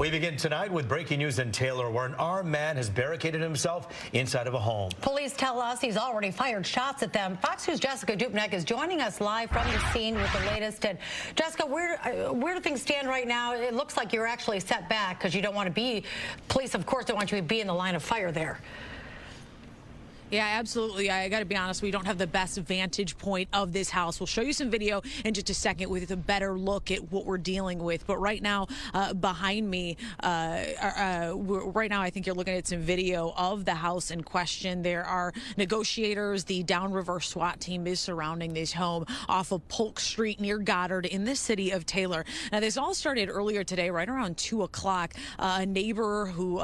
We begin tonight with breaking news in Taylor, where an armed man has barricaded himself inside of a home. Police tell us he's already fired shots at them. Fox News' Jessica Dupnack is joining us live from the scene with the latest. And Jessica, where do things stand right now? It looks like you're actually set back because you don't want to be, police of course don't want you to be in the line of fire there. Yeah, absolutely. I got to be honest, we don't have the best vantage point of this house. We'll show you some video in just a second with a better look at what we're dealing with. But right now, behind me, right now, I think you're looking at some video of the house in question. There are negotiators. The Downriver SWAT team is surrounding this home off of Polk Street near Goddard in the city of Taylor. Now, this all started earlier today, right around 2 o'clock. A neighbor who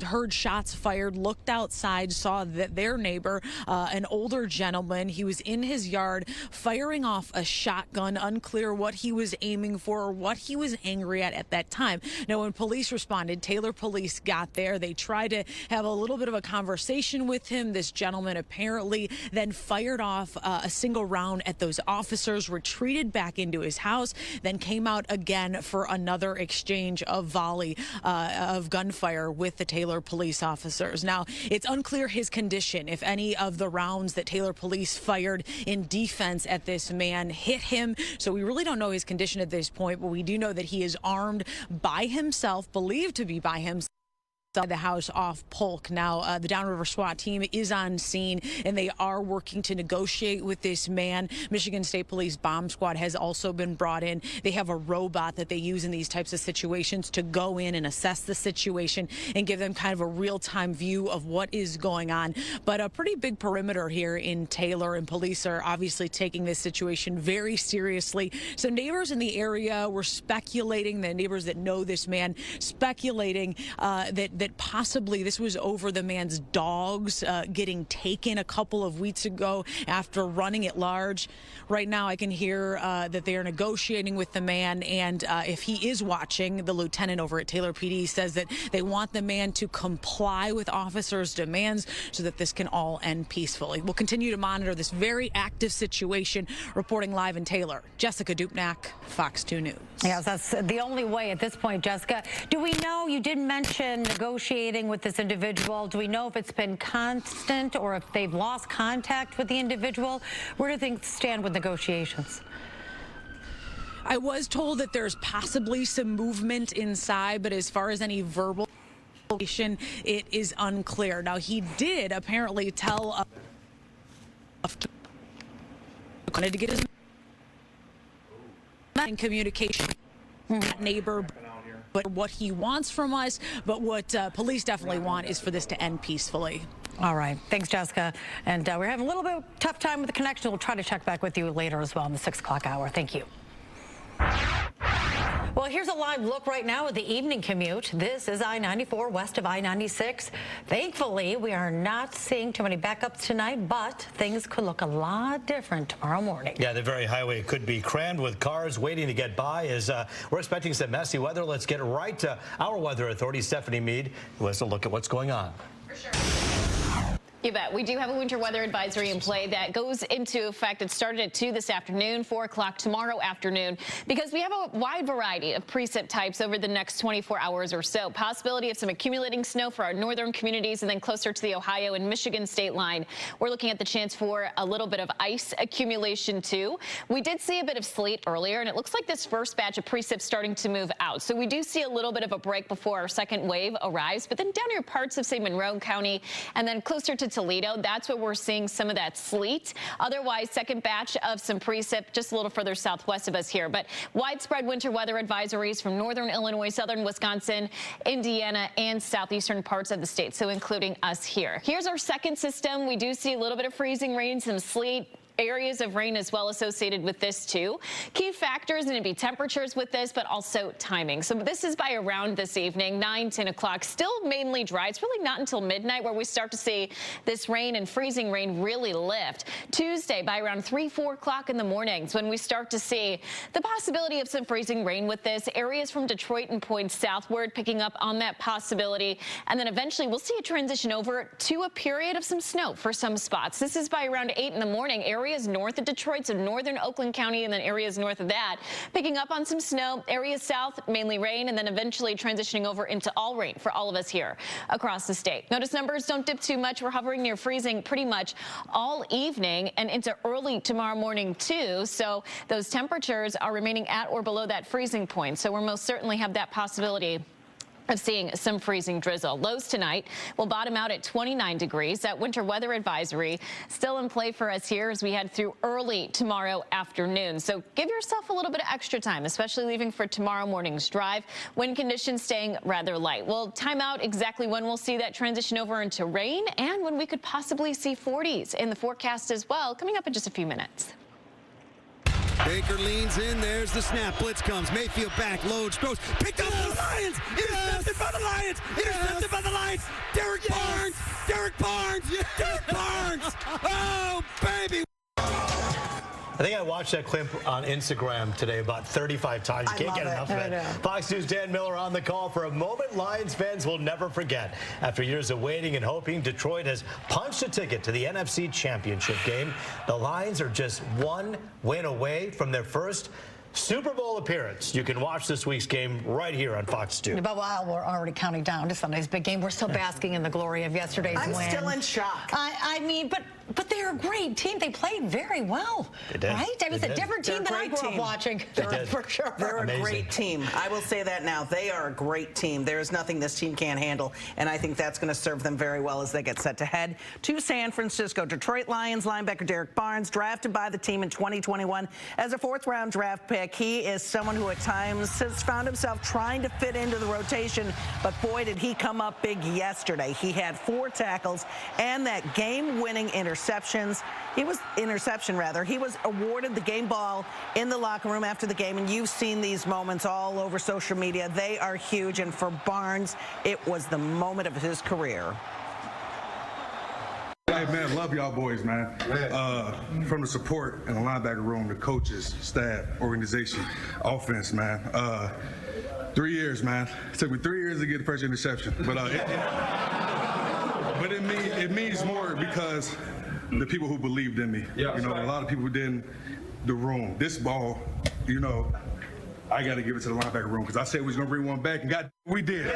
heard shots fired, looked outside, saw that their neighbor, an older gentleman, he was in his yard firing off a shotgun. Unclear what he was aiming for or what he was angry at that time. Now, when police responded, Taylor police got there. They tried to have a little bit of a conversation with him. This gentleman apparently then fired off a single round at those officers, retreated back into his house, then came out again for another exchange of volley of gunfire with the Taylor police officers. Now, it's unclear his condition, if any of the rounds that Taylor police fired in defense at this man hit him. So we really don't know his condition at this point, but we do know that he is armed by himself, believed to be by himself. The house off Polk. Now, the Downriver SWAT team is on scene, and they are working to negotiate with this man. Michigan State Police Bomb Squad has also been brought in. They have a robot that they use in these types of situations to go in and assess the situation and give them kind of a real-time view of what is going on. But a pretty big perimeter here in Taylor, and police are obviously taking this situation very seriously. So neighbors in the area were speculating, the neighbors that know this man, speculating that possibly this was over the man's dogs getting taken a couple of weeks ago after running at large. Right now, I can hear that they are negotiating with the man, and if he is watching, the lieutenant over at Taylor PD says that they want the man to comply with officers' demands so that this can all end peacefully. We'll continue to monitor this very active situation. Reporting live in Taylor, Jessica Dupnack, Fox 2 News. Yes, that's the only way at this point, Jessica. Do we know, you did mention negotiating with this individual. Do we know if it's been constant or if they've lost contact with the individual? Where do things stand with negotiations? I was told that there's possibly some movement inside, but as far as any verbal communication, it is unclear. Now, he did apparently tell wanted to get his communication that neighbor, but what he wants from us, but what police definitely want is for this to end peacefully. All right. Thanks, Jessica. And we're having a little bit of a tough time with the connection. We'll try to check back with you later as well in the 6 o'clock hour. Thank you. Well, here's a live look right now at the evening commute. This is I-94 west of I-96. Thankfully, we are not seeing too many backups tonight, but things could look a lot different tomorrow morning. Yeah, the very highway could be crammed with cars waiting to get by as we're expecting some messy weather. Let's get right to our weather authority, Stephanie Mead, who has a look at what's going on. For sure. You bet. We do have a winter weather advisory in play that goes into effect. It started at 2 this afternoon, 4 o'clock tomorrow afternoon, because we have a wide variety of precip types over the next 24 hours or so. Possibility of some accumulating snow for our northern communities and then closer to the Ohio and Michigan state line. We're looking at the chance for a little bit of ice accumulation too. We did see a bit of sleet earlier, and it looks like this first batch of precip starting to move out. So we do see a little bit of a break before our second wave arrives, but then down near parts of, say, Monroe County and then closer to Toledo, that's where we're seeing some of that sleet. Otherwise, second batch of some precip just a little further southwest of us here. But widespread winter weather advisories from northern Illinois, southern Wisconsin, Indiana, and southeastern parts of the state, so including us here. Here's our second system. We do see a little bit of freezing rain, some sleet, areas of rain as well associated with this too. Key factors going to be temperatures with this, but also timing. So this is by around this evening, 9, 10 o'clock, still mainly dry. It's really not until midnight where we start to see this rain and freezing rain really lift. Tuesday by around 3, 4 o'clock in the mornings when we start to see the possibility of some freezing rain with this. Areas from Detroit and points southward picking up on that possibility. And then eventually we'll see a transition over to a period of some snow for some spots. This is by around 8 in the morning. Areas areas north of Detroit, so northern Oakland County and then areas north of that. Picking up on some snow. Areas south, mainly rain, and then eventually transitioning over into all rain for all of us here across the state. Notice numbers don't dip too much. We're hovering near freezing pretty much all evening and into early tomorrow morning, too. So those temperatures are remaining at or below that freezing point. So we'll most certainly have that possibility of seeing some freezing drizzle. Lows tonight will bottom out at 29 degrees. That winter weather advisory still in play for us here as we head through early tomorrow afternoon. So give yourself a little bit of extra time, especially leaving for tomorrow morning's drive. Wind conditions staying rather light. We'll time out exactly when we'll see that transition over into rain and when we could possibly see 40s in the forecast as well, coming up in just a few minutes. Baker leans in. There's the snap. Blitz comes. Mayfield back. Loads. Throws. Picked up by the Lions. Intercepted by the Lions. Intercepted by the Lions. Derek Barnes. Derek Barnes. Derek Barnes. Oh, baby. I think I watched that clip on Instagram today about 35 times. You can't get enough of it. Fox News' Dan Miller on the call for a moment Lions fans will never forget. After years of waiting and hoping, Detroit has punched a ticket to the NFC Championship game. The Lions are just one win away from their first Super Bowl appearance. You can watch this week's game right here on Fox 2. But while we're already counting down to Sunday's big game, we're still basking in the glory of yesterday's win. I'm still in shock. I mean, but they're a great team. They played very well. They did. Right? I mean, it's a different team than I grew up watching. For sure. They're a great team. I will say that now. They are a great team. There is nothing this team can't handle, and I think that's going to serve them very well as they get set to head to San Francisco. Detroit Lions linebacker Derek Barnes, drafted by the team in 2021 as a fourth-round draft pick. He is someone who at times has found himself trying to fit into the rotation, but boy, did he come up big yesterday. He had 4 tackles and that game-winning interception. He was awarded the game ball in the locker room after the game, and you've seen these moments all over social media. They are huge, and for Barnes, it was the moment of his career. Hey, man, love y'all boys, man. From the support in the linebacker room, the coaches, staff, organization, offense, man. 3 years, man. It took me 3 years to get the first interception, but it means more because the people who believed in me. Yeah, a lot of people who didn't. The room, this ball, I got to give it to the linebacker room because I said we was gonna bring one back, and we did.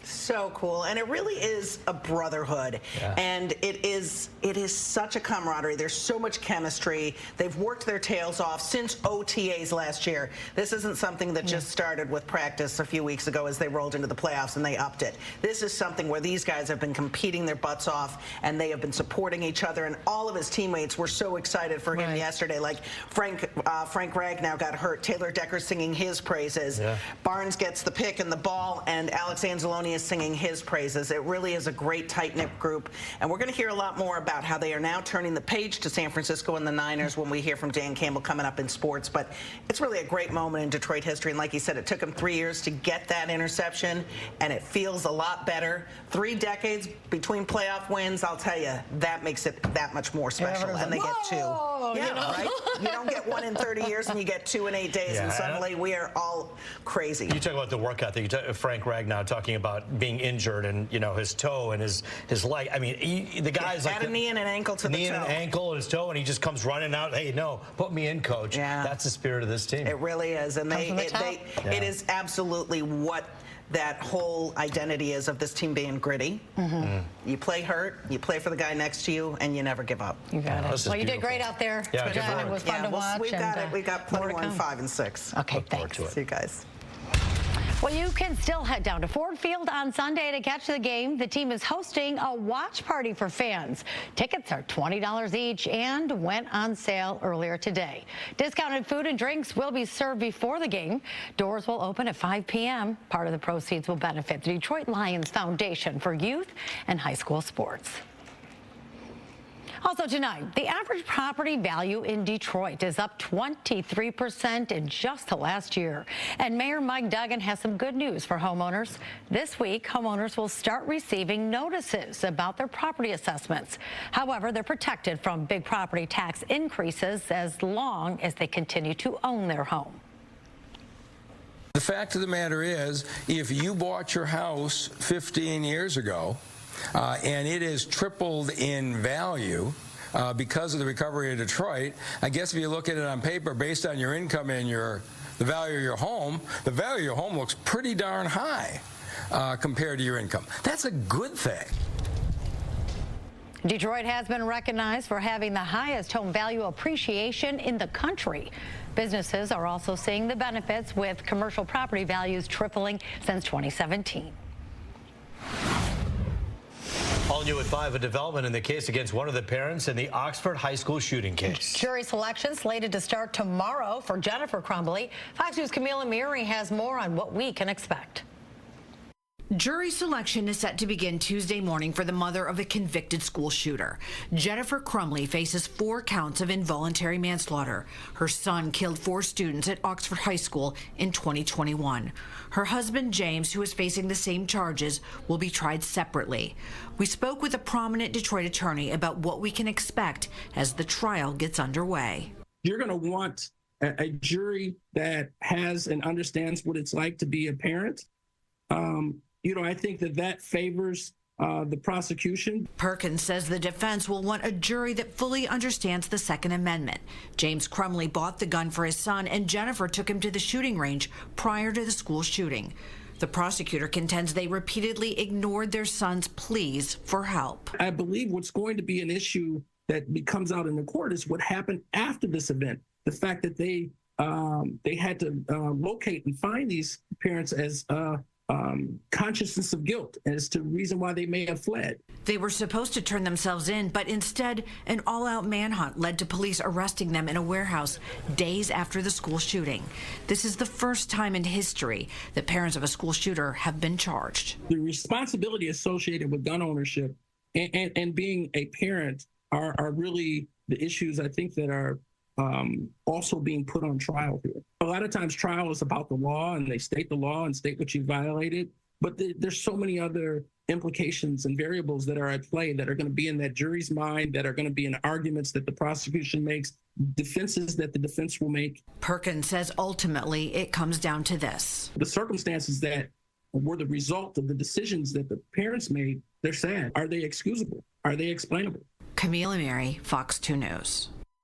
So cool, and it really is a brotherhood, and it is such a camaraderie. There's so much chemistry. They've worked their tails off since OTAs last year. This isn't something that just started with practice a few weeks ago as they rolled into the playoffs and they upped it. This is something where these guys have been competing their butts off, and they have been supporting each other, and all of his teammates were so excited for him yesterday. Like Frank Ragnow got hurt. Taylor Decker singing his praises. Barnes gets the pick and the ball, and Alex Anzalone is singing his praises. It really is a great tight-knit group, and we're going to hear a lot more about how they are now turning the page to San Francisco and the Niners when we hear from Dan Campbell coming up in sports. But it's really a great moment in Detroit history, and like you said, it took him 3 years to get that interception, and it feels a lot better. 3 decades between playoff wins, I'll tell you, that makes it that much more special, and they get 2. Right? You don't get 1 in 30 years, and you get 2 in 8 days, and suddenly we are all crazy. You talk about the work ethic. You talk, Frank Ragnow talking about being injured and his toe and his leg. I mean, the guy's like a knee and an ankle to the toe. Knee and an ankle and his toe, and he just comes running out. Hey, no, put me in, coach. That's the spirit of this team. It really is, and it is absolutely what that whole identity is of this team being gritty. You play hurt, you play for the guy next to you, and you never give up. You got it. Well, you did great out there. Yeah, it was fun to watch. We've got it. We've got plenty more in 5 and 6. Okay, thanks. See you guys. Well, you can still head down to Ford Field on Sunday to catch the game. The team is hosting a watch party for fans. Tickets are $20 each and went on sale earlier today. Discounted food and drinks will be served before the game. Doors will open at 5 p.m. Part of the proceeds will benefit the Detroit Lions Foundation for Youth and High School Sports. Also tonight, the average property value in Detroit is up 23% in just the last year. And Mayor Mike Duggan has some good news for homeowners. This week, homeowners will start receiving notices about their property assessments. However, they're protected from big property tax increases as long as they continue to own their home. The fact of the matter is, if you bought your house 15 years ago and it has tripled in value because of the recovery of Detroit. I guess if you look at it on paper based on your income and the value of your home, the value of your home looks pretty darn high compared to your income. That's a good thing. Detroit has been recognized for having the highest home value appreciation in the country. Businesses are also seeing the benefits, with commercial property values tripling since 2017. All new at 5, a development in the case against one of the parents in the Oxford High School shooting case. Jury selection slated to start tomorrow for Jennifer Crumbley. Fox News' Camille Amiri has more on what we can expect. Jury selection is set to begin Tuesday morning for the mother of a convicted school shooter. Jennifer Crumbley faces 4 counts of involuntary manslaughter. Her son killed 4 students at Oxford High School in 2021. Her husband, James, who is facing the same charges, will be tried separately. We spoke with a prominent Detroit attorney about what we can expect as the trial gets underway. You're going to want a jury that has and understands what it's like to be a parent. I think that favors the prosecution. Perkins says the defense will want a jury that fully understands the Second Amendment. James Crumbley bought the gun for his son, and Jennifer took him to the shooting range prior to the school shooting. The prosecutor contends they repeatedly ignored their son's pleas for help. I believe what's going to be an issue that comes out in the court is what happened after this event. The fact that they had to locate and find these parents as consciousness of guilt as to the reason why they may have fled. They were supposed to turn themselves in, but instead, an all-out manhunt led to police arresting them in a warehouse days after the school shooting. This is the first time in history that parents of a school shooter have been charged. The responsibility associated with gun ownership and being a parent are really the issues I think that are also being put on trial here. A lot of times trial is about the law, and they state the law and state what you violated, but there's so many other implications and variables that are at play that are going to be in that jury's mind, that are going to be in arguments that the prosecution makes, defenses that the defense will make. Perkins says ultimately it comes down to this. The circumstances that were the result of the decisions that the parents made, they're sad. Are they excusable? Are they explainable? Camille Amiri, Fox 2 News.